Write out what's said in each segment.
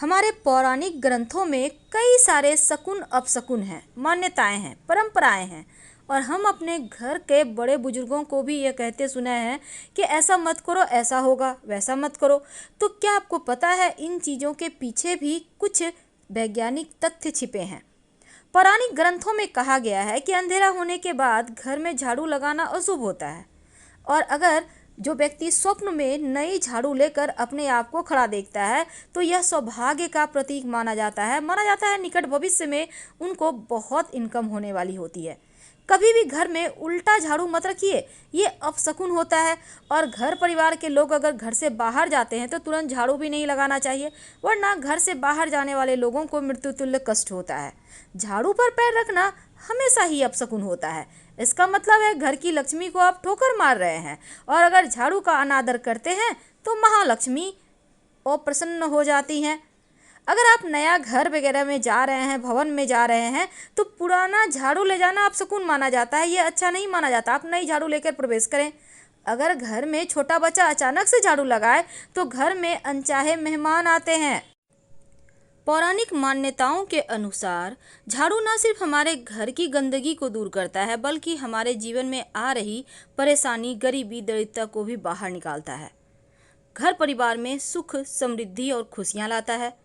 हमारे पौराणिक ग्रंथों में कई सारे शकुन अपशकुन हैं, मान्यताएं हैं, परंपराएं हैं और हम अपने घर के बड़े बुजुर्गों को भी ये कहते सुने हैं कि ऐसा मत करो, ऐसा होगा, वैसा मत करो। तो क्या आपको पता है इन चीज़ों के पीछे भी कुछ वैज्ञानिक तथ्य छिपे हैं। पौराणिक ग्रंथों में कहा गया है कि अंधेरा होने के बाद घर में झाड़ू लगाना अशुभ होता है और अगर जो व्यक्ति स्वप्न में नई झाड़ू लेकर अपने आप को खड़ा देखता है तो यह सौभाग्य का प्रतीक माना जाता है। निकट भविष्य में उनको बहुत इनकम होने वाली होती है। कभी भी घर में उल्टा झाड़ू मत रखिए, ये अपशकुन होता है। और घर परिवार के लोग अगर घर से बाहर जाते हैं तो तुरंत झाड़ू भी नहीं लगाना चाहिए, वरना घर से बाहर जाने वाले लोगों को मृत्यु तुल्य कष्ट होता है। झाड़ू पर पैर रखना हमेशा ही अपशकुन होता है। इसका मतलब है घर की लक्ष्मी को आप ठोकर मार रहे हैं और अगर झाड़ू का अनादर करते हैं तो महालक्ष्मी अप्रसन्न हो जाती हैं। अगर आप नया घर वगैरह में जा रहे हैं, भवन में जा रहे हैं, तो पुराना झाड़ू ले जाना अपशकुन माना जाता है, ये अच्छा नहीं माना जाता। आप नई झाड़ू लेकर प्रवेश करें। अगर घर में छोटा बच्चा अचानक से झाड़ू लगाए तो घर में अनचाहे मेहमान आते हैं। पौराणिक मान्यताओं के अनुसार झाड़ू न सिर्फ हमारे घर की गंदगी को दूर करता है बल्कि हमारे जीवन में आ रही परेशानी, गरीबी, दरिद्रता को भी बाहर निकालता है। घर परिवार में सुख, समृद्धि और खुशियां लाता है।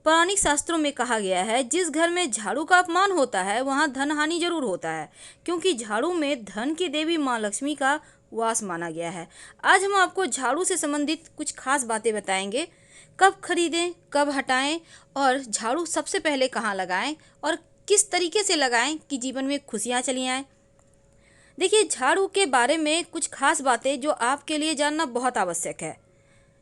पौराणिक शास्त्रों में कहा गया है जिस घर में झाड़ू का अपमान होता है वहां धन हानि जरूर होता है, क्योंकि झाड़ू में धन की देवी माँ लक्ष्मी का वास माना गया है। आज हम आपको झाड़ू से संबंधित कुछ खास बातें बताएंगे। कब खरीदें, कब हटाएं और झाड़ू सबसे पहले कहाँ लगाएं और किस तरीके से लगाएं कि जीवन में खुशियाँ चली आएं। देखिए, झाड़ू के बारे में कुछ खास बातें जो आपके लिए जानना बहुत आवश्यक है।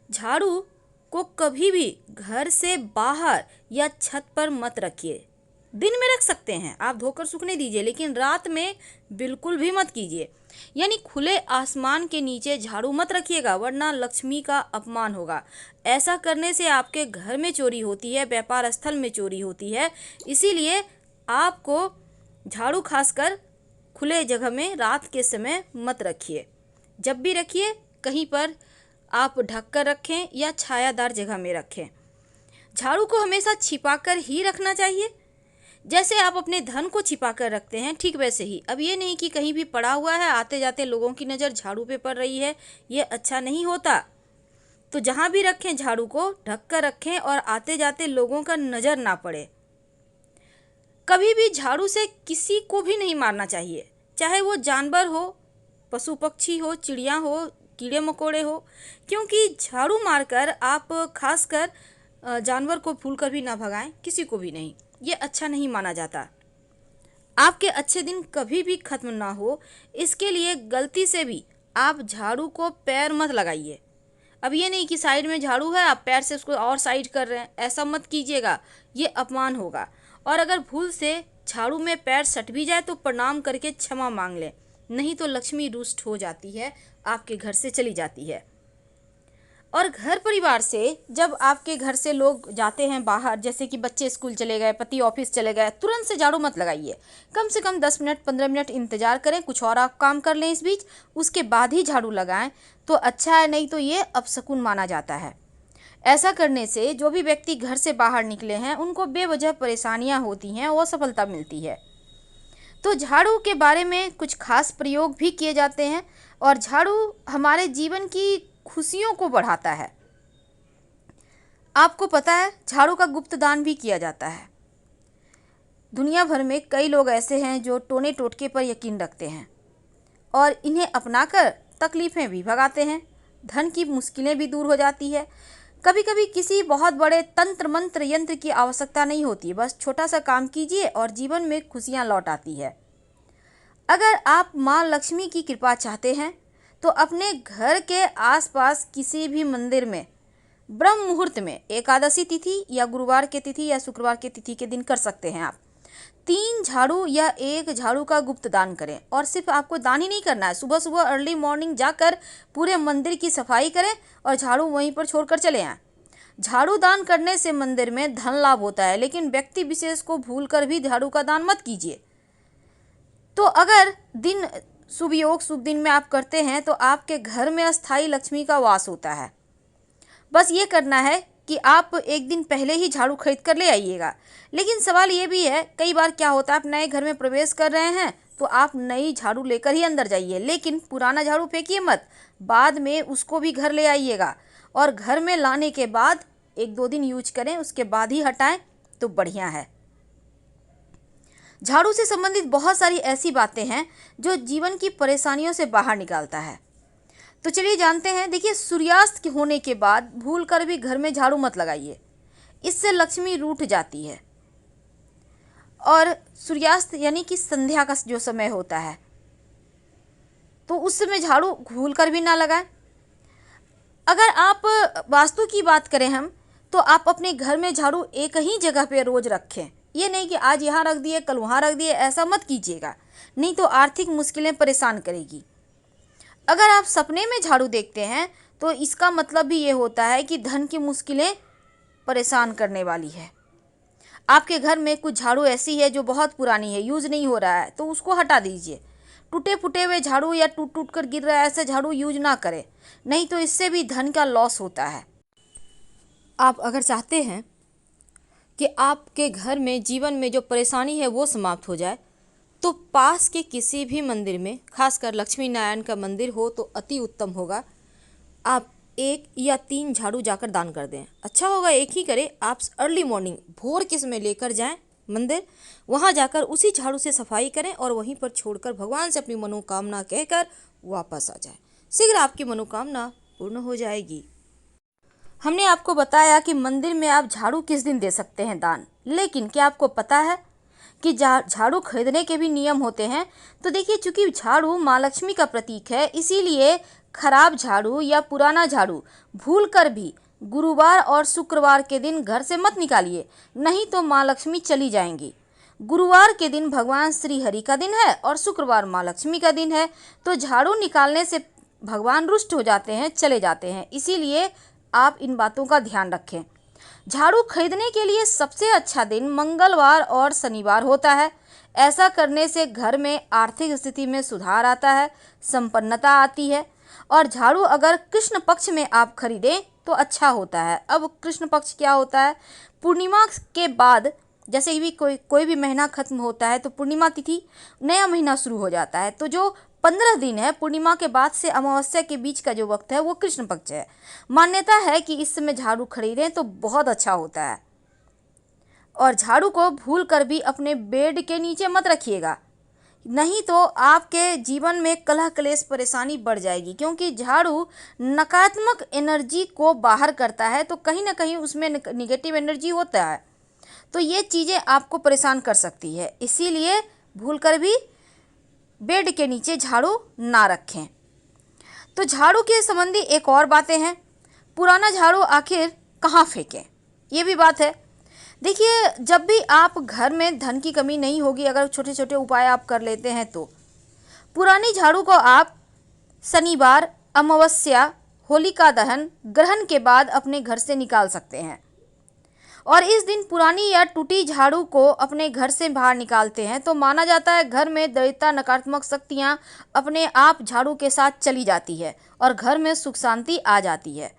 झाड़ू को कभी भी घर से बाहर या छत पर मत रखिए। दिन में रख सकते हैं, आप धोकर सूखने दीजिए, लेकिन रात में बिल्कुल भी मत कीजिए। यानी खुले आसमान के नीचे झाड़ू मत रखिएगा, वरना लक्ष्मी का अपमान होगा। ऐसा करने से आपके घर में चोरी होती है, व्यापार स्थल में चोरी होती है। इसीलिए आपको झाड़ू खासकर खुले जगह में रात के समय मत रखिए। जब भी रखिए कहीं पर आप ढक कर रखें या छायादार जगह में रखें। झाड़ू को हमेशा छिपाकर ही रखना चाहिए। जैसे आप अपने धन को छिपा कर रखते हैं, ठीक वैसे ही अब ये नहीं कि कहीं भी पड़ा हुआ है, आते जाते लोगों की नज़र झाड़ू पे पड़ रही है, ये अच्छा नहीं होता। तो जहाँ भी रखें झाड़ू को ढक कर रखें और आते जाते लोगों का नज़र ना पड़े। कभी भी झाड़ू से किसी को भी नहीं मारना चाहिए, चाहे वो जानवर हो, पशु पक्षी हो, चिड़िया हो, कीड़े मकोड़े हो, क्योंकि झाड़ू मारकर आप खासकर जानवर को भूल कर भी ना भगाएं, किसी को भी नहीं, ये अच्छा नहीं माना जाता। आपके अच्छे दिन कभी भी खत्म ना हो, इसके लिए गलती से भी आप झाड़ू को पैर मत लगाइए। अब ये नहीं कि साइड में झाड़ू है आप पैर से उसको और साइड कर रहे हैं, ऐसा मत कीजिएगा, ये अपमान होगा। और अगर भूल से झाड़ू में पैर सट भी जाए तो प्रणाम करके क्षमा मांग लें, नहीं तो लक्ष्मी रुष्ट हो जाती है, आपके घर से चली जाती है। और घर परिवार से जब आपके घर से लोग जाते हैं बाहर, जैसे कि बच्चे स्कूल चले गए, पति ऑफिस चले गए, तुरंत से झाड़ू मत लगाइए। कम से कम 10 मिनट 15 मिनट इंतजार करें, कुछ और आप काम कर लें इस बीच, उसके बाद ही झाड़ू लगाएं तो अच्छा है, नहीं तो ये अपशकुन माना जाता है। ऐसा करने से जो भी व्यक्ति घर से बाहर निकले हैं उनको बेवजह परेशानियां होती हैं, असफलता मिलती है। तो झाड़ू के बारे में कुछ खास प्रयोग भी किए जाते हैं और झाड़ू हमारे जीवन की खुशियों को बढ़ाता है। आपको पता है झाड़ू का गुप्त दान भी किया जाता है। दुनिया भर में कई लोग ऐसे हैं जो टोने टोटके पर यकीन रखते हैं और इन्हें अपनाकर तकलीफ़ें भी भगाते हैं, धन की मुश्किलें भी दूर हो जाती है। कभी कभी किसी बहुत बड़े तंत्र मंत्र यंत्र की आवश्यकता नहीं होती, बस छोटा सा काम कीजिए और जीवन में खुशियाँ लौट आती है। अगर आप माँ लक्ष्मी की कृपा चाहते हैं तो अपने घर के आसपास किसी भी मंदिर में ब्रह्म मुहूर्त में, एकादशी तिथि या गुरुवार के तिथि या शुक्रवार के तिथि के दिन कर सकते हैं आप 3 झाड़ू या 1 झाड़ू का गुप्त दान करें। और सिर्फ आपको दान ही नहीं करना है, सुबह सुबह अर्ली मॉर्निंग जाकर पूरे मंदिर की सफाई करें और झाड़ू वहीं पर छोड़कर चले आएँ। झाड़ू दान करने से मंदिर में धन लाभ होता है, लेकिन व्यक्ति विशेष को भूलकर भी झाड़ू का दान मत कीजिए। तो अगर दिन शुभ योग शुभ दिन में आप करते हैं तो आपके घर में अस्थाई लक्ष्मी का वास होता है। बस ये करना है कि आप एक दिन पहले ही झाड़ू खरीद कर ले आइएगा। लेकिन सवाल ये भी है, कई बार क्या होता है, आप नए घर में प्रवेश कर रहे हैं तो आप नई झाड़ू लेकर ही अंदर जाइए, लेकिन पुराना झाड़ू फेंकिए मत, बाद में उसको भी घर ले आइएगा और घर में लाने के बाद 1-2 दिन यूज करें, उसके बाद ही हटाएं तो बढ़िया है। झाड़ू से संबंधित बहुत सारी ऐसी बातें हैं जो जीवन की परेशानियों से बाहर निकालता है। तो चलिए जानते हैं। देखिए, सूर्यास्त होने के बाद भूल कर भी घर में झाड़ू मत लगाइए, इससे लक्ष्मी रूठ जाती है। और सूर्यास्त यानी कि संध्या का जो समय होता है, तो उस समय झाड़ू भूल कर भी ना लगाएं। अगर आप वास्तु की बात करें हम, तो आप अपने घर में झाड़ू एक ही जगह पे रोज रखें। ये नहीं कि आज यहाँ रख दिए कल वहाँ रख दिए, ऐसा मत कीजिएगा, नहीं तो आर्थिक मुश्किलें परेशान करेगी। अगर आप सपने में झाड़ू देखते हैं तो इसका मतलब भी ये होता है कि धन की मुश्किलें परेशान करने वाली है। आपके घर में कुछ झाड़ू ऐसी है जो बहुत पुरानी है, यूज़ नहीं हो रहा है, तो उसको हटा दीजिए। टूटे फूटे हुए झाड़ू या टूट टूट कर गिर रहा है ऐसे झाड़ू यूज ना करें, नहीं तो इससे भी धन का लॉस होता है। आप अगर चाहते हैं कि आपके घर में जीवन में जो परेशानी है वो समाप्त हो जाए, तो पास के किसी भी मंदिर में, खासकर लक्ष्मी नारायण का मंदिर हो तो अति उत्तम होगा। आप 1 या 3 झाड़ू जाकर दान कर दें, अच्छा होगा एक ही करें। आप अर्ली मॉर्निंग भोर के समय लेकर जाएं मंदिर, वहां जाकर उसी झाड़ू से सफाई करें और वहीं पर छोड़कर भगवान से अपनी मनोकामना कहकर वापस आ जाएं। शीघ्र आपकी मनोकामना पूर्ण हो जाएगी। हमने आपको बताया कि मंदिर में आप झाड़ू किस दिन दे सकते हैं दान, लेकिन क्या आपको पता है कि झाड़ू खरीदने के भी नियम होते हैं? तो देखिए, चूंकि झाड़ू माँ लक्ष्मी का प्रतीक है, इसीलिए खराब झाड़ू या पुराना झाड़ू भूलकर भी गुरुवार और शुक्रवार के दिन घर से मत निकालिए, नहीं तो माँ लक्ष्मी चली जाएंगी। गुरुवार के दिन भगवान श्री हरि का दिन है और शुक्रवार माँ लक्ष्मी का दिन है, तो झाड़ू निकालने से भगवान रुष्ट हो जाते हैं, चले जाते हैं। इसीलिए आप इन बातों का ध्यान रखें। झाड़ू खरीदने के लिए सबसे अच्छा दिन मंगलवार और शनिवार होता है। ऐसा करने से घर में आर्थिक स्थिति में सुधार आता है, संपन्नता आती है। और झाड़ू अगर कृष्ण पक्ष में आप खरीदें तो अच्छा होता है। अब कृष्ण पक्ष क्या होता है? पूर्णिमा के बाद, जैसे भी कोई भी महीना खत्म होता है तो पूर्णिमा तिथि नया महीना शुरू हो जाता है। तो जो 15 दिन है पूर्णिमा के बाद से अमावस्या के बीच का जो वक्त है वो कृष्ण पक्ष है। मान्यता है कि इस समय झाड़ू खरीदें तो बहुत अच्छा होता है। और झाड़ू को भूल कर भी अपने बेड के नीचे मत रखिएगा, नहीं तो आपके जीवन में कलह क्लेश परेशानी बढ़ जाएगी, क्योंकि झाड़ू नकारात्मक एनर्जी को बाहर करता है, तो कहीं ना कहीं उसमें निगेटिव एनर्जी होता है, तो ये चीज़ें आपको परेशान कर सकती है। इसीलिए भूल कर भी बेड के नीचे झाड़ू ना रखें। तो झाड़ू के संबंधी एक और बातें हैं। पुराना झाड़ू आखिर कहाँ फेंकें, ये भी बात है। देखिए, जब भी आप घर में धन की कमी नहीं होगी, अगर छोटे छोटे उपाय आप कर लेते हैं, तो पुरानी झाड़ू को आप शनिवार, अमावस्या, होलिका दहन, ग्रहण के बाद अपने घर से निकाल सकते हैं। और इस दिन पुरानी या टूटी झाड़ू को अपने घर से बाहर निकालते हैं तो माना जाता है घर में दैवता नकारात्मक शक्तियाँ अपने आप झाड़ू के साथ चली जाती है और घर में सुख शांति आ जाती है।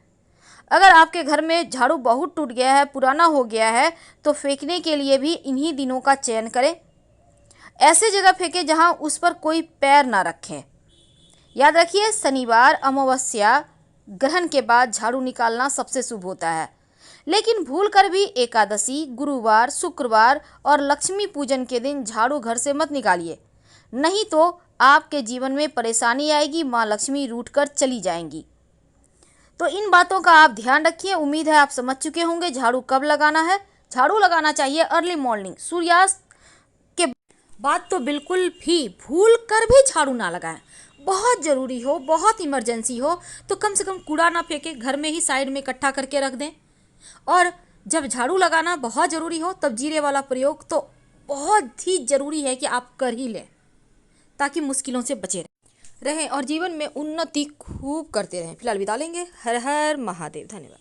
अगर आपके घर में झाड़ू बहुत टूट गया है, पुराना हो गया है, तो फेंकने के लिए भी इन्हीं दिनों का चयन करें। ऐसे जगह फेंकें जहां उस पर कोई पैर ना रखें। याद रखिए, शनिवार, अमावस्या, ग्रहण के बाद झाड़ू निकालना सबसे शुभ होता है। लेकिन भूल कर भी एकादशी, गुरुवार, शुक्रवार और लक्ष्मी पूजन के दिन झाड़ू घर से मत निकालिए, नहीं तो आपके जीवन में परेशानी आएगी, माँ लक्ष्मी रूठ कर चली जाएंगी। तो इन बातों का आप ध्यान रखिए। उम्मीद है आप समझ चुके होंगे झाड़ू कब लगाना है। झाड़ू लगाना चाहिए अर्ली मॉर्निंग, सूर्यास्त के बाद तो बिल्कुल भी भूल कर भी झाड़ू ना लगाएं। बहुत ज़रूरी हो, बहुत इमरजेंसी हो तो कम से कम कूड़ा ना फेंके, घर में ही साइड में इकट्ठा करके रख दें। और जब झाड़ू लगाना बहुत ज़रूरी हो तब जीरे वाला प्रयोग तो बहुत ही ज़रूरी है कि आप कर ही लें, ताकि मुश्किलों से बचे रहें और जीवन में उन्नति खूब करते रहें। फिलहाल विदा लेंगे। हर हर महादेव। धन्यवाद।